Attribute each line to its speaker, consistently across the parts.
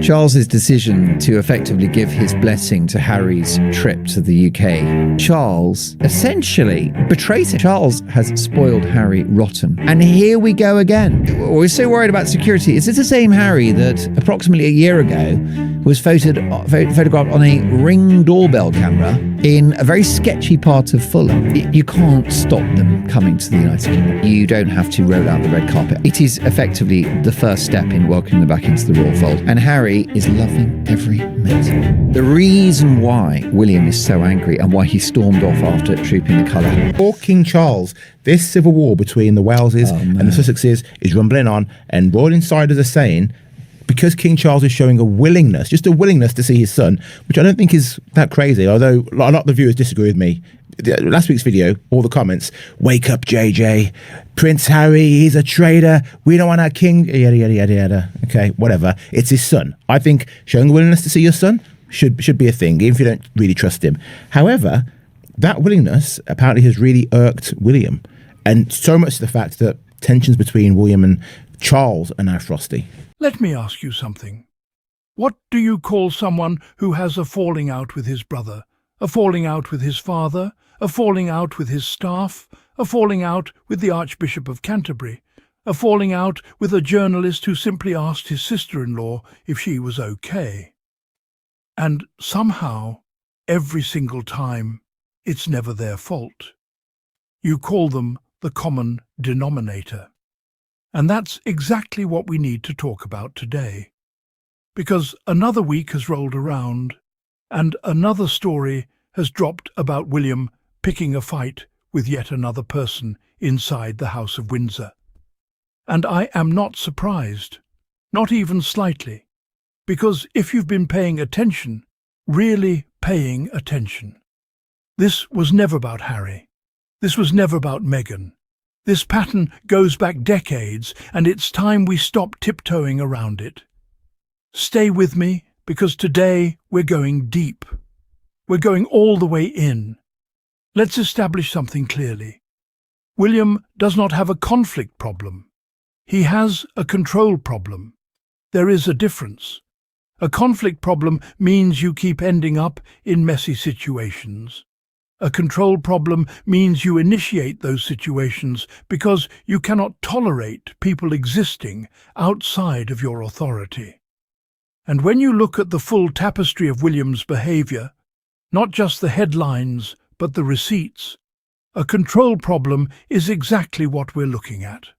Speaker 1: Charles's decision to effectively give his blessing to Harry's trip to the UK. Charles essentially betrays him. Charles has spoiled Harry rotten. And here we go again. We're so worried about security. Is this the same Harry that approximately a year ago was photographed on a Ring doorbell camera in a very sketchy part of Fulham? You can't stop them coming to the United Kingdom. You don't have to roll out the red carpet. It is effectively the first step in welcoming them back into the royal fold. And Harry is loving every minute. The reason why William is so angry and why he stormed off after trooping the colour.
Speaker 2: For King Charles, this civil war between the Waleses and the Sussexes is rumbling on, and Royal Insiders are saying, because King Charles is showing a willingness, just a willingness to see his son, which I don't think is that crazy, although a lot of the viewers disagree with me. Last week's video, all the comments, wake up JJ, Prince Harry, he's a traitor, we don't want our king, yada, yada, yada, yada. Okay, whatever. It's his son. I think showing a willingness to see your son should be a thing, even if you don't really trust him. However, that willingness apparently has really irked William, and so much to the fact that tensions between William and Charles are now frosty.
Speaker 3: Let me ask you something. What do you call someone who has a falling out with his brother, a falling out with his father, a falling out with his staff, a falling out with the Archbishop of Canterbury, a falling out with a journalist who simply asked his sister-in-law if she was okay? And somehow, every single time, it's never their fault. You call them the common denominator. And that's exactly what we need to talk about today. Because another week has rolled around, and another story has dropped about William picking a fight with yet another person inside the House of Windsor. And I am not surprised, not even slightly, because if you've been paying attention, really paying attention, this was never about Harry. This was never about Meghan. This pattern goes back decades, and it's time we stop tiptoeing around it. Stay with me, because today we're going deep. We're going all the way in. Let's establish something clearly. William does not have a conflict problem. He has a control problem. There is a difference. A conflict problem means you keep ending up in messy situations. A control problem means you initiate those situations because you cannot tolerate people existing outside of your authority. And when you look at the full tapestry of William's behaviour, not just the headlines but the receipts, a control problem is exactly what we're looking at.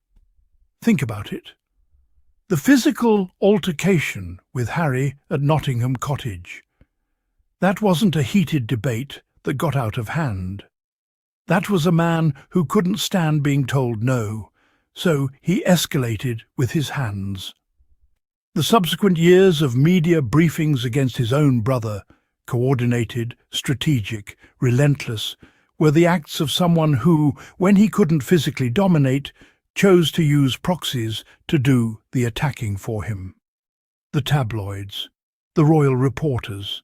Speaker 3: Think about it. The physical altercation with Harry at Nottingham Cottage. That wasn't a heated debate that got out of hand. That was a man who couldn't stand being told no, so he escalated with his hands. The subsequent years of media briefings against his own brother, coordinated, strategic, relentless, were the acts of someone who, when he couldn't physically dominate, chose to use proxies to do the attacking for him. The tabloids, the royal reporters,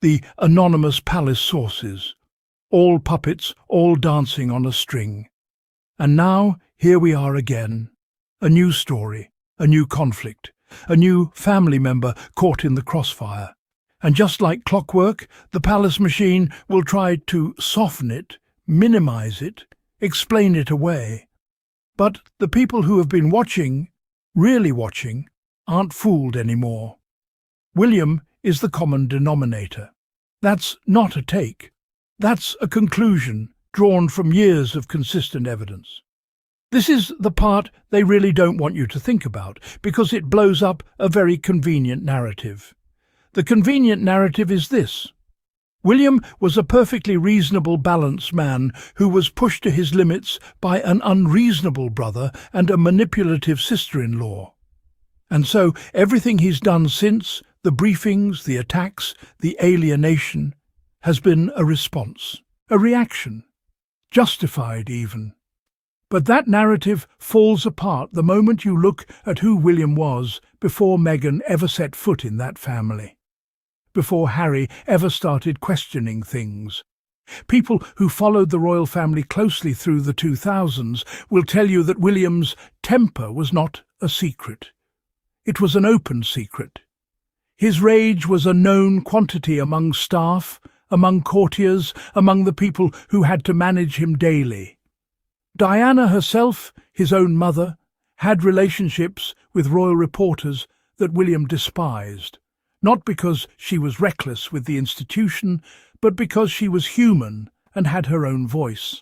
Speaker 3: the anonymous palace sources, all puppets, all dancing on a string. And now, here we are again. A new story, a new conflict, a new family member caught in the crossfire. And just like clockwork, the palace machine will try to soften it, minimize it, explain it away. But the people who have been watching, really watching, aren't fooled anymore. William is the common denominator. That's not a take. That's a conclusion drawn from years of consistent evidence. This is the part they really don't want you to think about, because it blows up a very convenient narrative. The convenient narrative is this. William was a perfectly reasonable, balanced man who was pushed to his limits by an unreasonable brother and a manipulative sister-in-law. And so everything he's done since, the briefings, the attacks, the alienation, has been a response, a reaction, justified even. But that narrative falls apart the moment you look at who William was before Meghan ever set foot in that family, before Harry ever started questioning things. People who followed the royal family closely through the 2000s will tell you that William's temper was not a secret. It was an open secret. His rage was a known quantity among staff, among courtiers, among the people who had to manage him daily. Diana herself, his own mother, had relationships with royal reporters that William despised, not because she was reckless with the institution, but because she was human and had her own voice.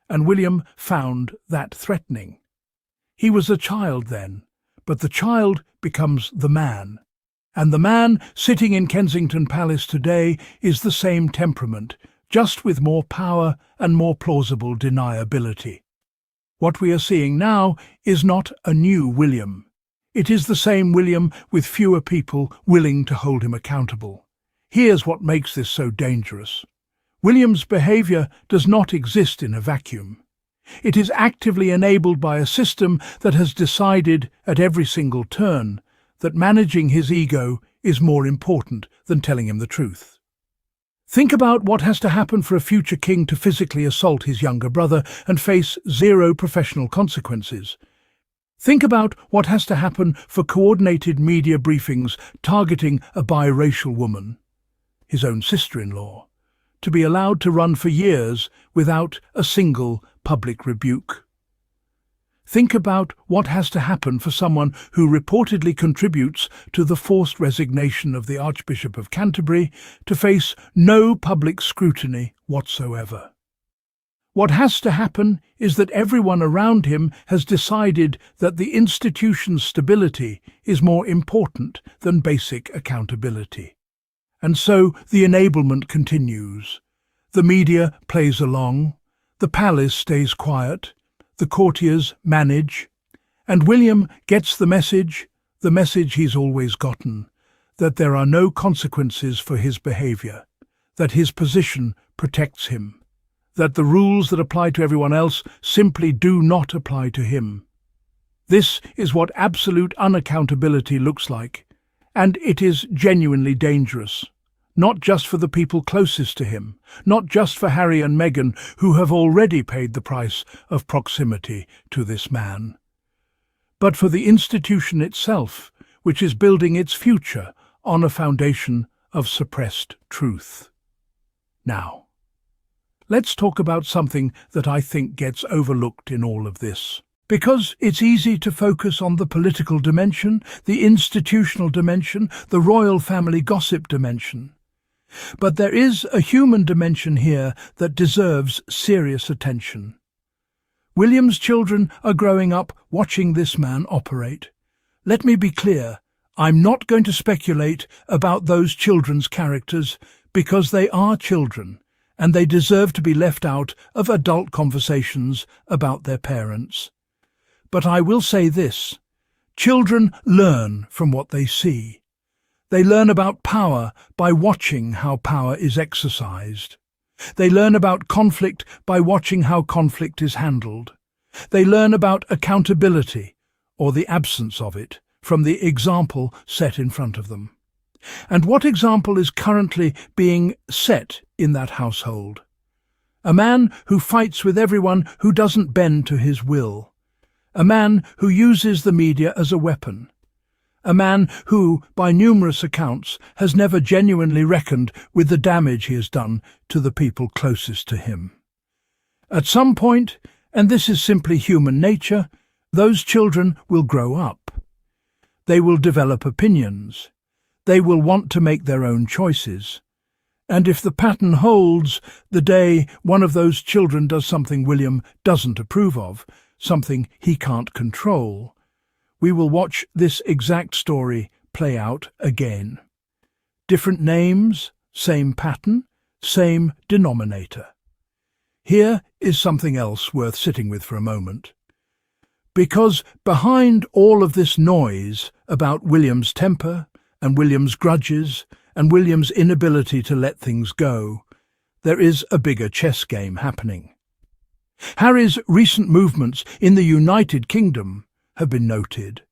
Speaker 3: And William found that threatening. He was a child then, but the child becomes the man. And the man sitting in Kensington Palace today is the same temperament, just with more power and more plausible deniability. What we are seeing now is not a new William. It is the same William with fewer people willing to hold him accountable. Here's what makes this so dangerous. William's behaviour does not exist in a vacuum. It is actively enabled by a system that has decided at every single turn that managing his ego is more important than telling him the truth. Think about what has to happen for a future king to physically assault his younger brother and face zero professional consequences. Think about what has to happen for coordinated media briefings targeting a biracial woman, his own sister-in-law, to be allowed to run for years without a single public rebuke. Think about what has to happen for someone who reportedly contributes to the forced resignation of the Archbishop of Canterbury to face no public scrutiny whatsoever. What has to happen is that everyone around him has decided that the institution's stability is more important than basic accountability. And so the enablement continues. The media plays along, the palace stays quiet, the courtiers manage, and William gets the message he's always gotten, that there are no consequences for his behaviour, that his position protects him, that the rules that apply to everyone else simply do not apply to him. This is what absolute unaccountability looks like, and it is genuinely dangerous. Not just for the people closest to him, not just for Harry and Meghan, who have already paid the price of proximity to this man, but for the institution itself, which is building its future on a foundation of suppressed truth. Now, let's talk about something that I think gets overlooked in all of this. Because it's easy to focus on the political dimension, the institutional dimension, the royal family gossip dimension. But there is a human dimension here that deserves serious attention. William's children are growing up watching this man operate. Let me be clear, I'm not going to speculate about those children's characters because they are children and they deserve to be left out of adult conversations about their parents. But I will say this, children learn from what they see. They learn about power by watching how power is exercised. They learn about conflict by watching how conflict is handled. They learn about accountability, or the absence of it, from the example set in front of them. And what example is currently being set in that household? A man who fights with everyone who doesn't bend to his will. A man who uses the media as a weapon. A man who, by numerous accounts, has never genuinely reckoned with the damage he has done to the people closest to him. At some point, and this is simply human nature, those children will grow up. They will develop opinions. They will want to make their own choices. And if the pattern holds, the day one of those children does something William doesn't approve of, something he can't control, we will watch this exact story play out again. Different names, same pattern, same denominator. Here is something else worth sitting with for a moment. Because behind all of this noise about William's temper and William's grudges and William's inability to let things go, there is a bigger chess game happening. Harry's recent movements in the United Kingdom have been noted.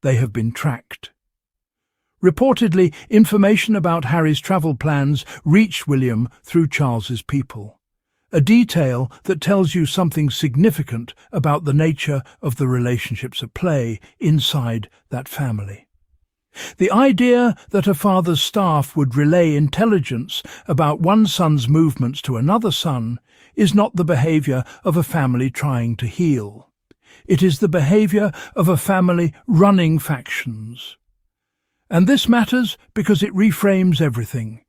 Speaker 3: They have been tracked. Reportedly, information about Harry's travel plans reached William through Charles's people, a detail that tells you something significant about the nature of the relationships at play inside that family. The idea that a father's staff would relay intelligence about one son's movements to another son is not the behavior of a family trying to heal. It is the behavior of a family running factions. And this matters because it reframes everything.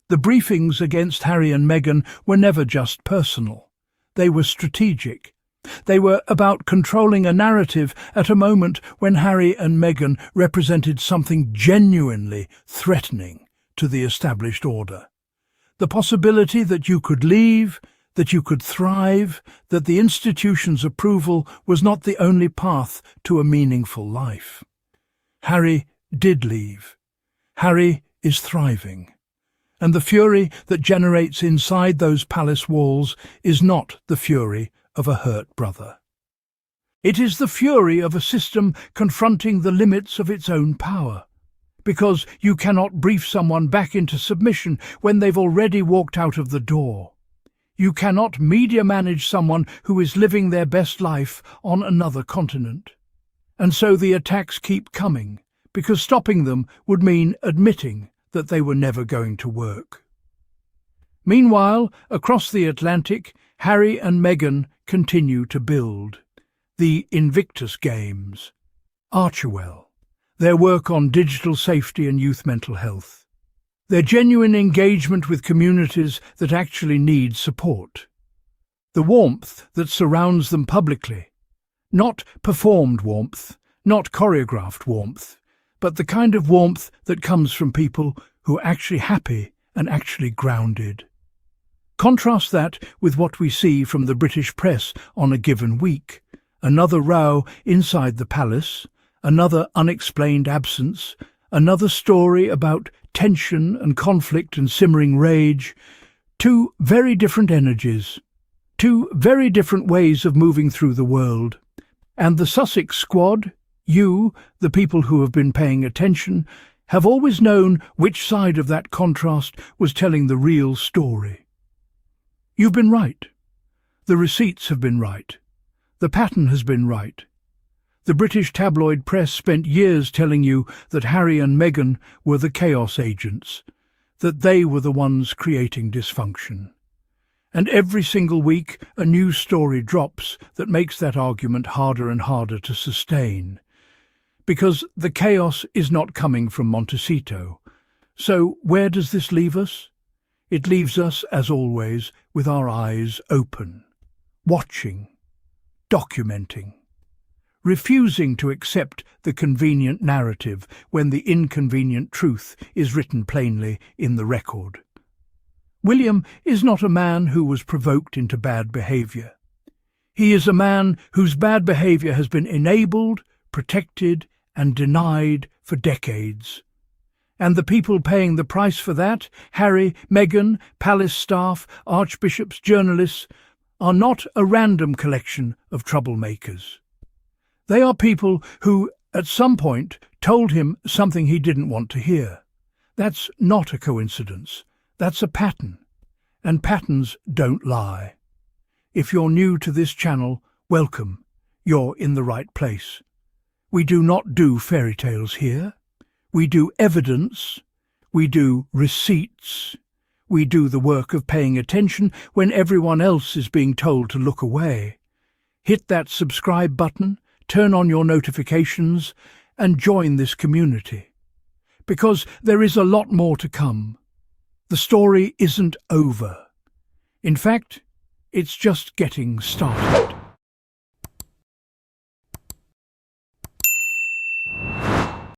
Speaker 3: The briefings against Harry and Meghan were never just personal. They were strategic. They were about controlling a narrative at a moment when Harry and Meghan represented something genuinely threatening to the established order. The possibility that you could leave, that you could thrive, that the institution's approval was not the only path to a meaningful life. Harry did leave. Harry is thriving. And the fury that generates inside those palace walls is not the fury of a hurt brother. It is the fury of a system confronting the limits of its own power. Because you cannot brief someone back into submission when they've already walked out of the door. You cannot media manage someone who is living their best life on another continent. And so the attacks keep coming, because stopping them would mean admitting that they were never going to work. Meanwhile, across the Atlantic, Harry and Meghan continue to build. The Invictus Games, Archewell, their work on digital safety and youth mental health, their genuine engagement with communities that actually need support, the warmth that surrounds them publicly, not performed warmth, not choreographed warmth, but the kind of warmth that comes from people who are actually happy and actually grounded. Contrast that with what we see from the British press on a given week. Another row inside the palace, another unexplained absence, another story about tension and conflict and simmering rage. Two very different energies, two very different ways of moving through the world. And the Sussex squad, you, the people who have been paying attention, have always known which side of that contrast was telling the real story. You've been right. The receipts have been right. The pattern has been right. The British tabloid press spent years telling you that Harry and Meghan were the chaos agents, that they were the ones creating dysfunction. And every single week a new story drops that makes that argument harder and harder to sustain. Because the chaos is not coming from Montecito. So where does this leave us? It leaves us, as always, with our eyes open, watching, documenting, refusing to accept the convenient narrative when the inconvenient truth is written plainly in the record. William is not a man who was provoked into bad behaviour. He is a man whose bad behaviour has been enabled, protected, and denied for decades. And the people paying the price for that, Harry, Meghan, palace staff, archbishops, journalists, are not a random collection of troublemakers. They are people who, at some point, told him something he didn't want to hear. That's not a coincidence. That's a pattern. And patterns don't lie. If you're new to this channel, welcome. You're in the right place. We do not do fairy tales here. We do evidence. We do receipts. We do the work of paying attention when everyone else is being told to look away. Hit that subscribe button, turn on your notifications, and join this community. Because there is a lot more to come. The story isn't over. In fact, it's just getting started.